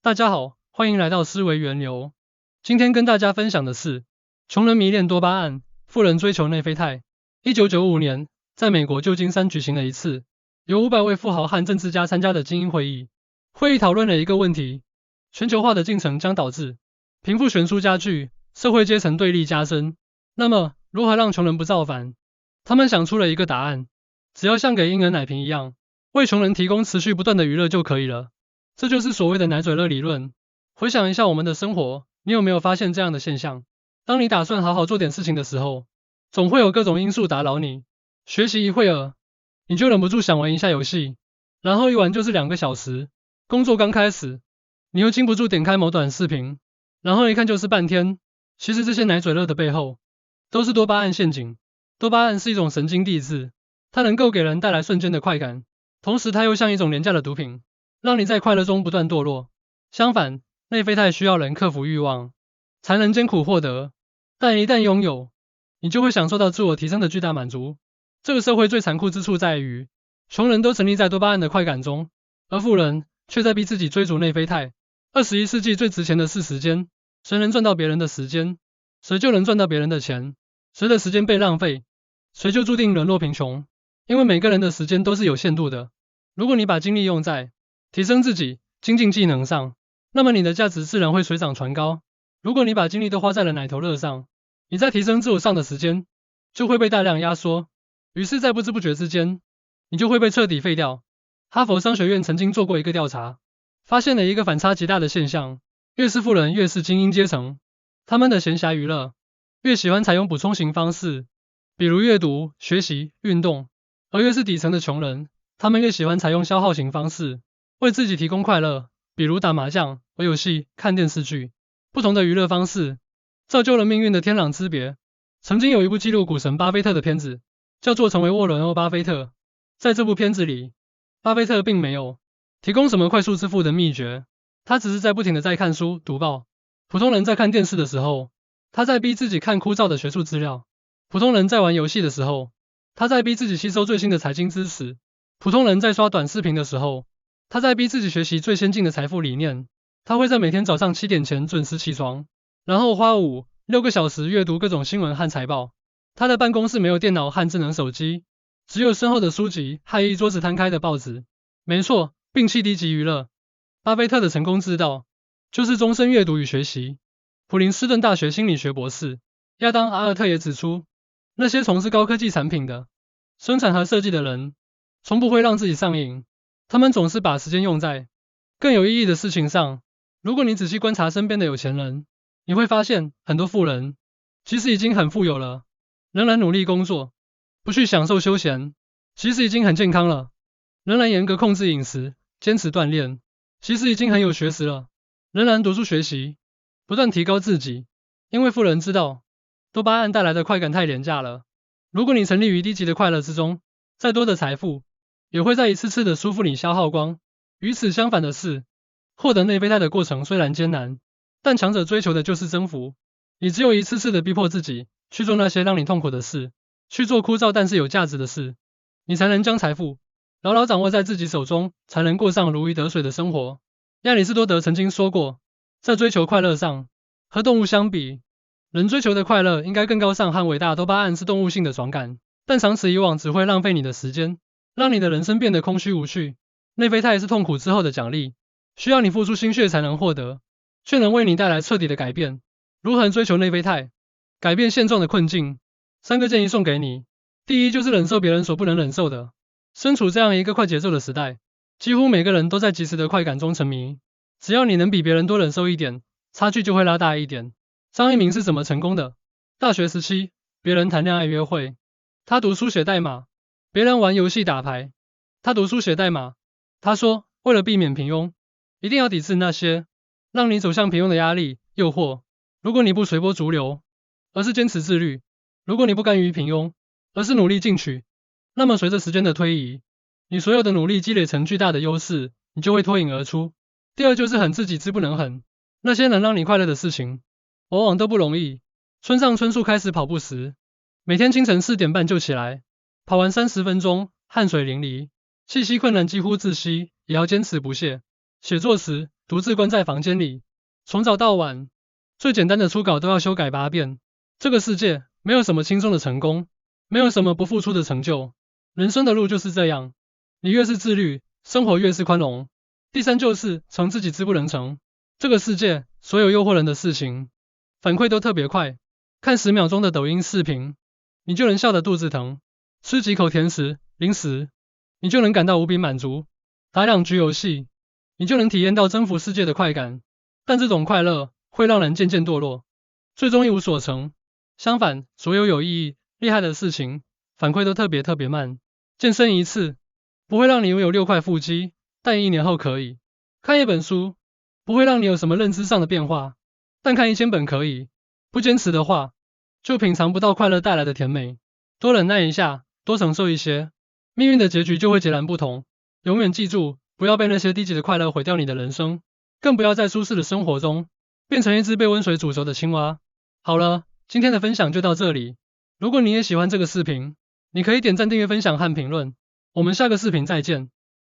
大家好，欢迎来到思维源流。今天跟大家分享的是，穷人迷恋多巴胺，富人追求内啡肽。1995年，在美国旧金山举行了一次由500位富豪和政治家参加的精英会议。会议讨论了一个问题：全球化的进程将导致贫富悬殊加剧，社会阶层对立加深。那么，如何让穷人不造反？他们想出了一个答案：只要像给婴儿奶瓶一样，为穷人提供持续不断的娱乐就可以了。这就是所谓的奶嘴乐理论。回想一下我们的生活，你有没有发现这样的现象？当你打算好好做点事情的时候，总会有各种因素打扰你。学习一会儿，你就忍不住想玩一下游戏，然后一玩就是2个小时。工作刚开始，你又禁不住点开某短视频，然后一看就是半天。其实这些奶嘴乐的背后，都是多巴胺陷阱。多巴胺是一种神经递质，它能够给人带来瞬间的快感，同时它又像一种廉价的毒品，让你在快乐中不断堕落。相反，内啡肽需要人克服欲望，才能艰苦获得，但一旦拥有，你就会享受到自我提升的巨大满足。这个社会最残酷之处在于，穷人都沉溺在多巴胺的快感中，而富人却在逼自己追逐内啡肽。21世纪最值钱的是时间，谁能赚到别人的时间，谁就能赚到别人的钱。谁的时间被浪费，谁就注定沦落贫穷。因为每个人的时间都是有限度的，如果你把精力用在提升自己、精进技能上，那么你的价值自然会水涨船高。如果你把精力都花在了奶头乐上，你在提升自我上的时间就会被大量压缩，于是在不知不觉之间，你就会被彻底废掉。哈佛商学院曾经做过一个调查，发现了一个反差极大的现象：越是富人越是精英阶层，他们的闲暇娱乐越喜欢采用补充型方式，比如阅读、学习、运动，而越是底层的穷人，他们越喜欢采用消耗型方式，为自己提供快乐，比如打麻将、玩游戏、看电视剧。不同的娱乐方式造就了命运的天壤之别。曾经有一部记录股神巴菲特的片子，叫做《成为沃伦·巴菲特》。在这部片子里，巴菲特并没有提供什么快速致富的秘诀，他只是在不停地在看书、读报。普通人在看电视的时候，他在逼自己看枯燥的学术资料；普通人在玩游戏的时候，他在逼自己吸收最新的财经知识；普通人在刷短视频的时候，他在逼自己学习最先进的财富理念。他会在每天早上7点前准时起床，然后花5、6个小时阅读各种新闻和财报。他的办公室没有电脑和智能手机，只有深厚的书籍和一桌子摊开的报纸。没错，摒弃低级娱乐。巴菲特的成功之道就是终身阅读与学习。普林斯顿大学心理学博士亚当·阿尔特也指出，那些从事高科技产品的生产和设计的人，从不会让自己上瘾，他们总是把时间用在更有意义的事情上。如果你仔细观察身边的有钱人，你会发现很多富人其实已经很富有了，仍然努力工作，不去享受休闲，其实已经很健康了，仍然严格控制饮食，坚持锻炼，其实已经很有学识了，仍然读书学习，不断提高自己。因为富人知道，多巴胺带来的快感太廉价了。如果你沉溺于低级的快乐之中，再多的财富也会在一次次的舒服里消耗光。与此相反的是，获得内啡肽的过程虽然艰难，但强者追求的就是征服。你只有一次次的逼迫自己去做那些让你痛苦的事，去做枯燥但是有价值的事，你才能将财富牢牢掌握在自己手中，才能过上如鱼得水的生活。亚里士多德曾经说过，在追求快乐上，和动物相比，人追求的快乐应该更高尚和伟大。多巴胺是动物性的爽感，但长此以往只会浪费你的时间，让你的人生变得空虚无趣。内啡肽是痛苦之后的奖励，需要你付出心血才能获得，却能为你带来彻底的改变。如何追求内啡肽，改变现状的困境？3个建议送给你。第一，就是忍受别人所不能忍受的。身处这样一个快节奏的时代，几乎每个人都在即时的快感中沉迷，只要你能比别人多忍受一点，差距就会拉大一点。张一鸣是怎么成功的？大学时期，别人谈恋爱约会，他读书写代码；别人玩游戏打牌，他读书写代码。他说，为了避免平庸，一定要抵制那些让你走向平庸的压力、诱惑。如果你不随波逐流，而是坚持自律；如果你不甘于平庸，而是努力进取，那么随着时间的推移，你所有的努力积累成巨大的优势，你就会脱颖而出。第二，就是狠自己之不能狠。那些能让你快乐的事情，往往都不容易。村上春树开始跑步时，每天清晨4点半就起来，跑完30分钟，汗水淋漓，气息困难几乎窒息，也要坚持不懈。写作时，独自关在房间里，从早到晚，最简单的初稿都要修改8遍。这个世界没有什么轻松的成功，没有什么不付出的成就，人生的路就是这样，你越是自律，生活越是宽容。第三就是成自己之不能成，这个世界所有诱惑人的事情，反馈都特别快，看10秒钟的抖音视频，你就能笑得肚子疼，吃几口甜食、零食，你就能感到无比满足，打2局游戏，你就能体验到征服世界的快感，但这种快乐会让人渐渐堕落，最终一无所成。相反，所有有意义、厉害的事情，反馈都特别慢。健身一次，不会让你拥有6块腹肌，但1年后可以。看一本书，不会让你有什么认知上的变化，但看1000本可以。不坚持的话，就品尝不到快乐带来的甜美。多忍耐一下，多承受一些，命运的结局就会截然不同。永远记住，不要被那些低级的快乐毁掉你的人生，更不要在舒适的生活中变成一只被温水煮熟的青蛙。好了，今天的分享就到这里。如果你也喜欢这个视频，你可以点赞、订阅、分享和评论。我们下个视频再见。